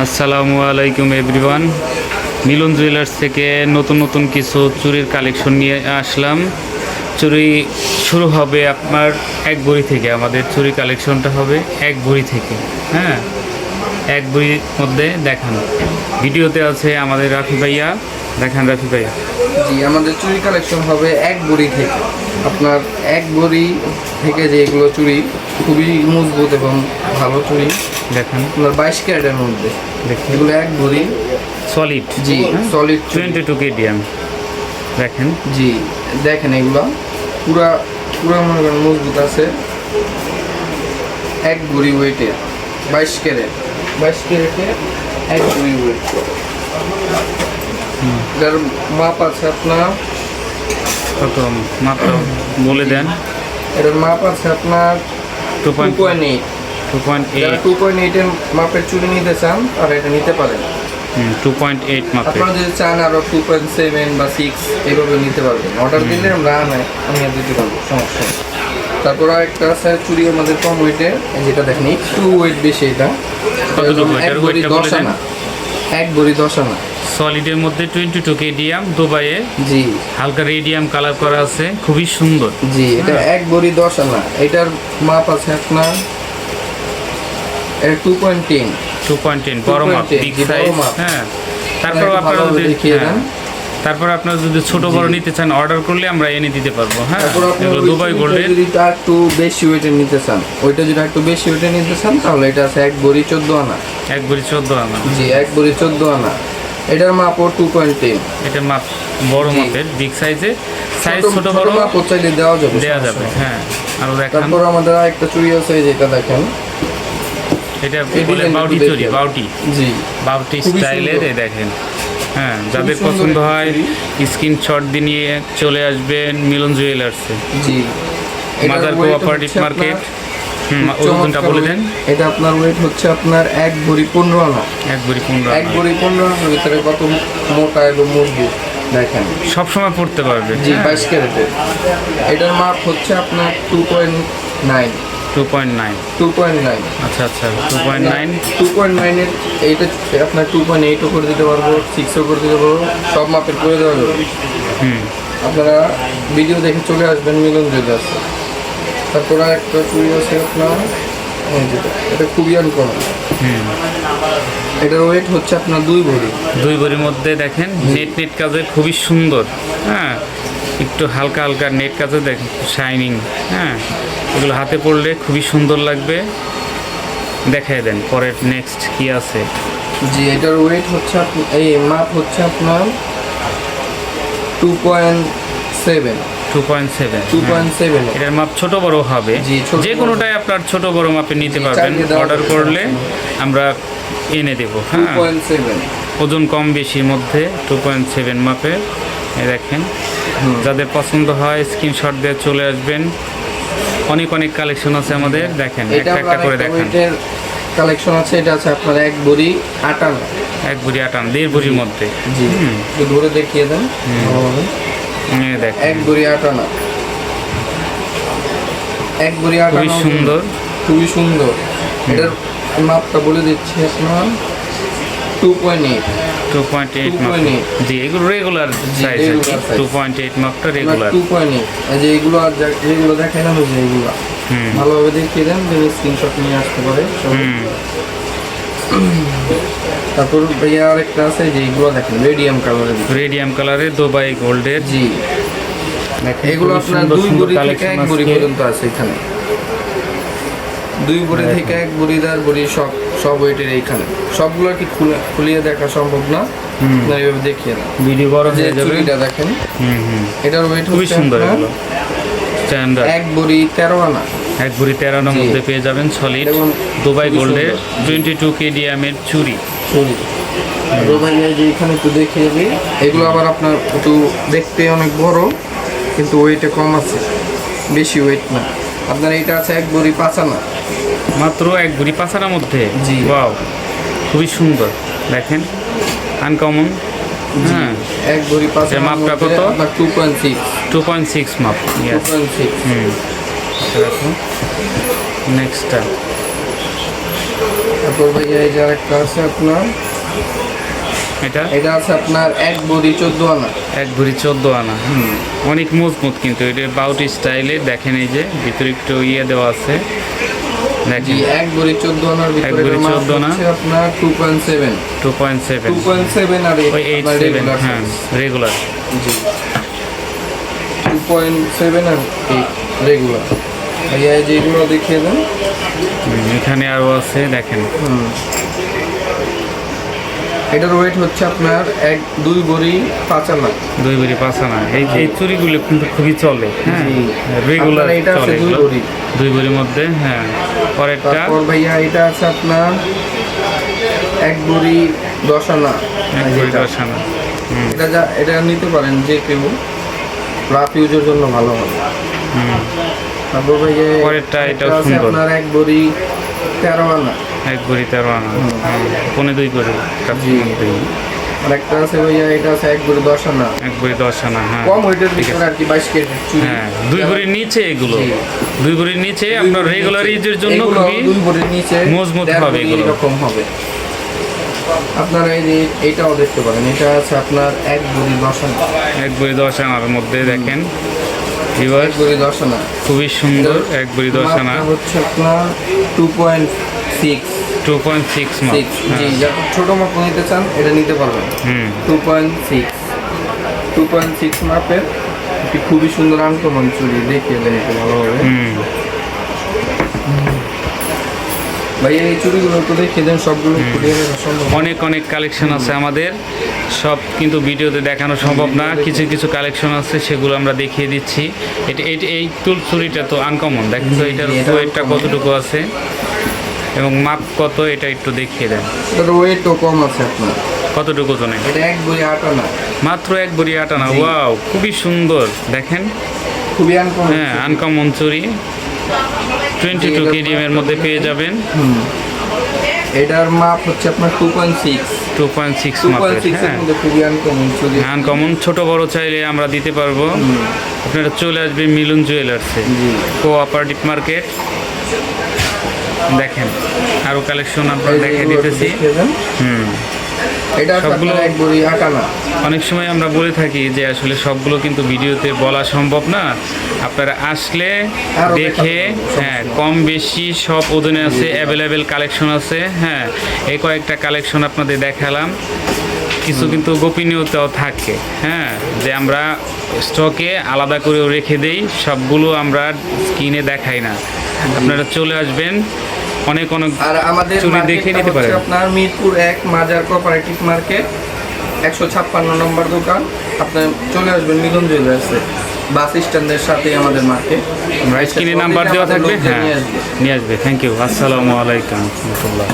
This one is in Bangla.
আসসালামু আলাইকুম এভরিওয়ান। মিলন জুয়েলার্স থেকে নতুন নতুন কিছু চুরির কালেকশন নিয়ে আসলাম। চুরি শুরু হবে আপনার এক ভরি থেকে। আমাদের চুরি কালেকশনটা হবে এক ভরি থেকে। হ্যাঁ, এক ভরির মধ্যে দেখান। ভিডিওতে আছে আমাদের রাফি ভাইয়া। দেখান রাফি ভাইয়া। জি, আমাদের চুরি কালেকশন হবে এক ভরি থেকে। আপনার এক ভরি থেকে যেগুলো চুরি খুবই মজবুত এবং ভালো চুরি দেখান আপনার 22 ক্যারেটের মধ্যে। দেখুন, এগুলো এক ভরি সলিড। জি সলিড 22 কেডিএম। দেখেন জি, দেখেন এগুলো পুরা পুরা মনে করেন মজবুত আছে। এক ভরি ওয়েটের 22 ক্যারেটে এক ভরি ওয়েট। যার মাপ আছে আপনার কত মাত্র বলে দেন। এটার মাপ আছে আপনার 2.8। 2.8 এর মাপের চুড়ি নিতে চান আর এটা নিতে পারেন। 2.8 মাপে। আপনারা যদি চান আরো 2.7 বা 6 এইভাবে নিতে পারবেন। অর্ডার দিলে আমরা আমি দিতে পারবো, সমস্যা নেই। তারপর একটা আছে চুড়ি আমাদের কম ওয়েটের, যেটা দেখেন একটু ওয়েট বেশি। এটা কতটুকু এক এটার ভরি ওয়েটটা 10 বলে দেন। আনা, এক ভরি 10 আনা। সলিডের মধ্যে 22 কেডিএম দুবাইয়ে জি হালকা রেডিয়াম কালার করা আছে, খুবই সুন্দর। জি, এটা এক ভরি 10 আনা। এটার মাপ আছে আপনার 2.10। 2.10 বড় মাপ, বিগ সাইজ। হ্যাঁ, তারপর আপনারা যদি তারপর আপনারা যদি ছোট বড় নিতে চান অর্ডার করলে আমরা এনে দিতে পারবো। হ্যাঁ, এগুলো দুবাই গোল্ডের। যদি একটু বেশি ওয়েটের নিতে চান, ওইটা যদি একটু বেশি ওয়েটের নিতে চান তাহলে এটা আছে এক ভরি 14 আনা। এক ভরি 14 আনা। জি, এক ভরি 14 আনা। এটার মাপ 2.10। এটার মাপ বড় মাপের, বিগ সাইজে। সাইজ ছোট বড় মাপ চাইলে দেওয়া যাবে, দেওয়া যাবে। হ্যাঁ, আরো দেখান। তারপর আমাদের আরেকটা চুড়ি আছে, যেটা দেখেন। এটা বলে বাউটি চুরি, বাউটি। জি, বাউটি স্টাইলের। এই দেখেন। হ্যাঁ, যাদের সুন্দর পছন্দ একটা হয় স্ক্রিনশট দিয়ে নিয়ে চলে আসবেন মিলন জুয়েলার্সে, জি। Mother cooperative market. ওজনটা বলে দেন। এটা আপনার ওয়েট হচ্ছে আপনার এক ভরি 15 আনা। এক ভরি 15 এক ভরি 15 আনার ভিতরে কত মোটা এবং মজবুত দেখেন। সবসময় পড়তে পারবে। জি, 22 ক্যারেটের। এটার মাপ হচ্ছে আপনার 2.9। 2.9। আচ্ছা আচ্ছা, 2.9। 2.9 এর এইটা আপনার 2.8ও করে দিতে পারবো, 6ও করে দিতে পারবো, সব মাপের করে দেওয়া যাবে। আপনারা ভিডিও দেখে চলে আসবেন মিলন জুয়েলার্স। তারপর একটা চুড়ি আছে আপনার, এটা খুবই আনকমন। এটার ওয়েট হচ্ছে আপনার 2 ভরি। 2 ভরির মধ্যে দেখেন নেট নেট কাজে খুবই সুন্দর। হ্যাঁ, একটু হালকা হালকা নেট কাজে দেখেন, শাইনিং। হ্যাঁ, এগুলো হাতে পড়লে খুবই সুন্দর লাগবে। দেখাই দেন পরের নেক্সট কি আছে। জি, এটার ওয়েট হচ্ছে এই মাপ হচ্ছে আপনার 2.7। 2.7। এটার মাপ ছোট বড় হবে। যে কোনোটাই আপনার ছোট বড় মাপে নিতে পারবেন। অর্ডার করলে আমরা এনে দেবো। হ্যাঁ, 2.7 ওজন কম বেশির মধ্যে 2.7 মাপের। এই দেখেন, যাদের পছন্দ হয় স্ক্রিনশট দিয়ে চলে আসবেন। অনেক অনেক কালেকশন আছে আমাদের। দেখেন একটা একটা করে দেখেন। কালেকশন আছে। এটা আছে আপনার এক ভরি 8 আনা। এক ভরি 8 আনা, 1.5 ভরির মধ্যে। জি, একটু ধরে দেখিয়ে দেন। দেখেন এক ভরি 8 আনা। এক ভরি 8 আনা, খুবই সুন্দর, খুবই সুন্দর। এটার মাপটা বলে দিচ্ছি আপনার 2.8। 2.8 মাপ। জি, এগুলো রেগুলার সাইজ আছে। 2.8 মাপটা রেগুলার। 2.8। এই যে এগুলো আর যেগুলো দেখেন আমি, যে এগুলো ভালোভাবে দেখিয়ে দেন, যদি স্ক্রিনশট নিয়ে আসতে পারে। তারপর ভাইয়া আরেকটা আছে, যে এগুলো দেখেন রেডিয়াম কালারের। রেডিয়াম কালারের দুবাই গোল্ডের। জি, এগুলো আপনার 2 ভরি থেকে 1 ভরি পর্যন্ত আছে এখানে। 2 ভরি থেকে 1 ভরি, 1.5 ভরি, সব ওয়েটের এইখানে। সবগুলো কি খুলিয়ে দেখা সম্ভব না, এইভাবে দেখিয়ে না। ভিডিও বড় হয়ে যাবে। চুড়িটা দেখেন। এটার ওয়েট খুবই সুন্দর। এগুলো স্ট্যান্ডার্ড। 1 ভরি 13 আনা। 1 ভরি 13 আনার মধ্যে পেয়ে যাবেন সলিড দুবাই গোল্ডের 22 কেডিএম এর চুড়ি। ভাইয়া যে এখানে একটু দেখিয়ে দিই, এগুলো আবার আপনার একটু দেখতে অনেক বড়, কিন্তু ওয়েটে কম আছে, বেশি ওয়েট না। আপনার এটা আছে 1 ভরি 5 আনা। মাত্র 1 ভরি 5 আনার মধ্যে। জি, ওয়াও, খুবই সুন্দর। দেখেন আনকমন। হ্যাঁ, 1 ভরি 5 আনা। মাপটা কত? 2.6। 2.6 মাপ। 2.6। দেখুন নেক্সটটা। তারপর ভাইয়া এই যে আরেকটা আছে আপনার, এটা এটা আছে আপনার 1 ভরি 14 আনা। 1 ভরি 14 আনা। অনেক মজবুত কিন্তু এটা বাউটি স্টাইলে। দেখেন এই যে ভিতরে একটু ইয়ে দেওয়া আছে, জি দেখেন 1 ভরি 14 আনার ভিতরে 1 ভরি এটার মাপ 14 আনা। হচ্ছে আপনার 2.7 2.7 আর ওই 87 হ্যাঁ রেগুলার। জি 2.7 আর 8 রেগুলার। ভাইয়া এই যে এগুলো দেখিয়ে দেন। এখানে আরও আছে দেখেন। এটার ওয়েট হচ্ছে আপনার 2 ভরি 5 আনা। 2 ভরি 5 আনা। এই চুড়িগুলো কিন্তু খুবই চলে, হ্যাঁ রেগুলার আপনার এটা আছে চলে 2 এগুলো। ভরি। 2 ভরির মধ্যে, হ্যাঁ। পরেরটা তারপর ভাইয়া এটা আছে আপনার 1 ভরি 10 আনা। 1 ভরি 10 আনা। এটা নিতে পারেন যে কেউ, রাফ ইউজের জন্য ভালো হবে। তারপর ভাইয়া পরেরটা এটাও এটা আছে সুন্দর। আপনার 1 ভরি 13 আনা। 1 ভরি 13 আনা, পৌনে 2 ভরি জি। আর একটা আছে ভাইয়া, এটা আছে 1 ভরি 10 আনা। 1 ভরি 10 আনা, হ্যাঁ। কম ওয়েটের ভিতরে আর কি 22 কেজি চুড়ি। হ্যাঁ 2 ভরির নিচে এগুলো। জি। 2 ভরির নিচে আপনার রেগুলার ইউজের জন্য এগুলো খুবই 2 ভরির নিচে মজবুত 1.5 হবে ভরি এগুলো। এরকম হবে। আপনারা এই যে এটাও দেখতে পারেন, এটা আছে আপনার 1 ভরি 10 আনা। 1 ভরি 10 আনার মধ্যে দেখেন 1 ভরি 10 আনা। খুবই সুন্দর। 1 ভরি 10 আনা, মাপটা হচ্ছে আপনার 2.6। 2.6 মাপ। জি, যারা ছোট মাপ নিতে চান এটা নিতে পারবেন। 2.6 মাপের একটি খুবই সুন্দর আনকমন চুড়ি, দেখিয়ে দেন একটু ভালোভাবে। ভাই এই চুড়িগুলো একটু দেখিয়ে দেন, সবগুলো ফুটিয়ে দেখা সম্ভব? অনেক অনেক কালেকশন আছে আমাদের, সব কিন্তু ভিডিওতে দেখানো সম্ভব না। কিছু কিছু কালেকশন আছে সেগুলো আমরা দেখিয়ে দিচ্ছি। এই তুল চুড়িটা তো আনকমন, দেখেন তো এটার এটা ওয়েটটা uncommon। কতটুকু আছে এবং মাপ কত এটা একটু দেখিয়ে দেন। এটার ওয়েটও কম আছে আপনার। কতটুকু ওজনে? এটা 1 ভরি 8 আনা। মাত্র 1 ভরি 8 আনা। জি। ওয়াও, খুবই সুন্দর দেখেন। খুবই আনকমন। হ্যাঁ আনকমন চুড়ি 22 কেডিএম এর মধ্যে পেয়ে যাবেন। এটার মাপ হচ্ছে আপনার 2.6 মাপের। 2.6 এর হ্যাঁ মধ্যে খুবই আনকমন চুড়ি। আনকমন, ছোট বড় চাইলে আমরা দিতে পারবো। আপনারা চলে আসবেন মিলন জুয়েলার্সে, জি। Cooperative market. দেখেন আরো কালেকশন আপনারা এই যে দেখে এগুলো একটু দিতেছি। দেখিয়ে দেন। এটা আছে সবগুলো আপনার 1 ভরি 8 আনা। অনেক সময় আমরা বলে থাকি যে আসলে সবগুলো কিন্তু ভিডিওতে বলা সম্ভব না। আপনারা আসলে আরো দেখে, দেখাতে হ্যাঁ কম বেশি সব ওজনে আছে, অ্যাভেলেবেল কালেকশন আছে। হ্যাঁ এই কয়েকটা কালেকশন আপনাদের দেখালাম। কিছু কিন্তু গোপনীয়তাও থাকে, হ্যাঁ, যে আমরা স্টকে আলাদা করেও রেখে দেই, সবগুলো আমরা স্ক্রিনে দেখাই না। আপনারা চলে আসবেন, অনেক অনেক আর আমাদের চুড়ি দেখে মার্কেটটা নিতে হচ্ছে পারেন। আপনার মিরপুর 1 মাজার কোঅপারেটিভ মার্কেট 156 নম্বর দোকান। আপনি চলে আসবেন মিলন জুয়েলার্সে, বাস স্ট্যান্ডের সাথেই আমাদের মার্কেট। স্ক্রিনে নাম্বার দেওয়া থাকবে, হ্যাঁ নিয়ে আসবে। Thank you. আসসালামু আলাইকুম রহমতুল্লাহ।